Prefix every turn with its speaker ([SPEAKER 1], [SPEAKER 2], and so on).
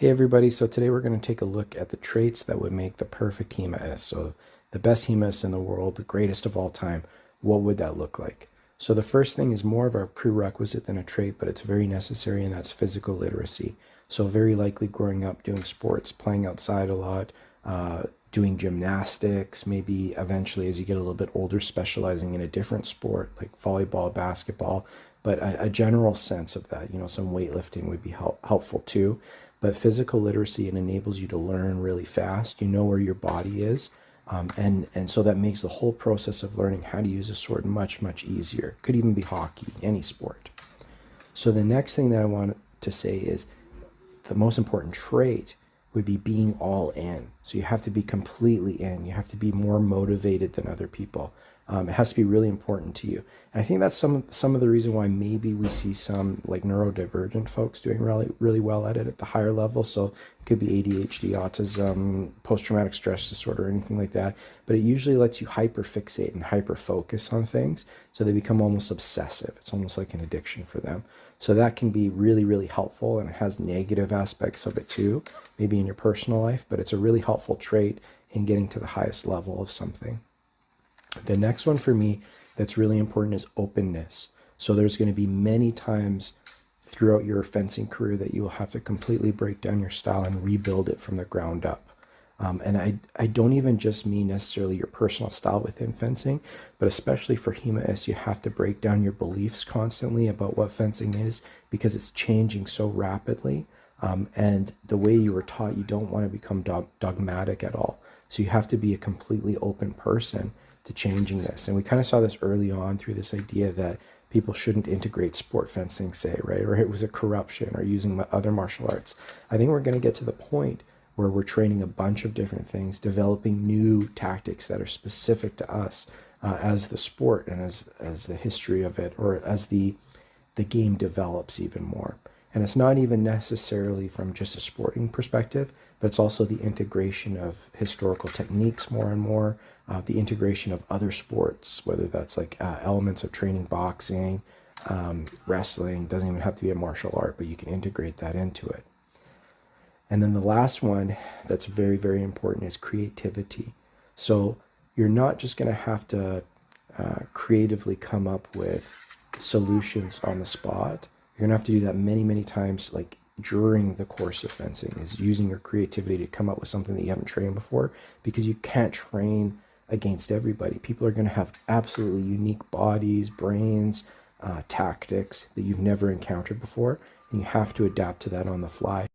[SPEAKER 1] Hey everybody, so today we're going to take a look at the traits that would make the perfect Hema. So the best Hema in the world, the greatest of all time, what would that look like? So the first thing is more of a prerequisite than a trait, but it's very necessary, and that's physical literacy. So very likely growing up doing sports, playing outside a lot, doing gymnastics, maybe eventually as you get a little bit older, specializing in a different sport like volleyball, basketball, but a general sense of that, some weightlifting would be helpful too. But physical literacy, it enables you to learn really fast. You know where your body is. And so that makes the whole process of learning how to use a sword much, much easier. Could even be hockey, any sport. So the next thing that I want to say is the most important trait would be being all in. So you have to be completely in. You have to be more motivated than other people. It has to be really important to you. And I think that's some of the reason why maybe we see some like neurodivergent folks doing really well at it at the higher level. So it could be ADHD, autism, post-traumatic stress disorder, anything like that. But it usually lets you hyper-fixate and hyper-focus on things. So they become almost obsessive. It's almost like an addiction for them. So that can be really, really helpful, and it has negative aspects of it too, maybe in your personal life, but it's a really helpful trait in getting to the highest level of something. The next one for me that's really important is openness. So there's going to be many times throughout your fencing career that you will have to completely break down your style and rebuild it from the ground up. And I don't even just mean necessarily your personal style within fencing, but especially for HEMA, you have to break down your beliefs constantly about what fencing is, because it's changing so rapidly. And the way you were taught, you don't want to become dogmatic at all. So you have to be a completely open person to changing this. And we kind of saw this early on through this idea that people shouldn't integrate sport fencing, say, right? Or it was a corruption, or using other martial arts. I think we're going to get to the point where we're training a bunch of different things, developing new tactics that are specific to us as the sport and as the history of it, or as the game develops even more. And it's not even necessarily from just a sporting perspective, but it's also the integration of historical techniques more and more, the integration of other sports, whether that's like elements of training, boxing, wrestling. Doesn't even have to be a martial art, but you can integrate that into it. And then the last one that's very, very important is creativity. So you're not just going to have to creatively come up with solutions on the spot. You're going to have to do that many, many times, like during the course of fencing, is using your creativity to come up with something that you haven't trained before, because you can't train against everybody. People are going to have absolutely unique bodies, brains, tactics that you've never encountered before, and you have to adapt to that on the fly.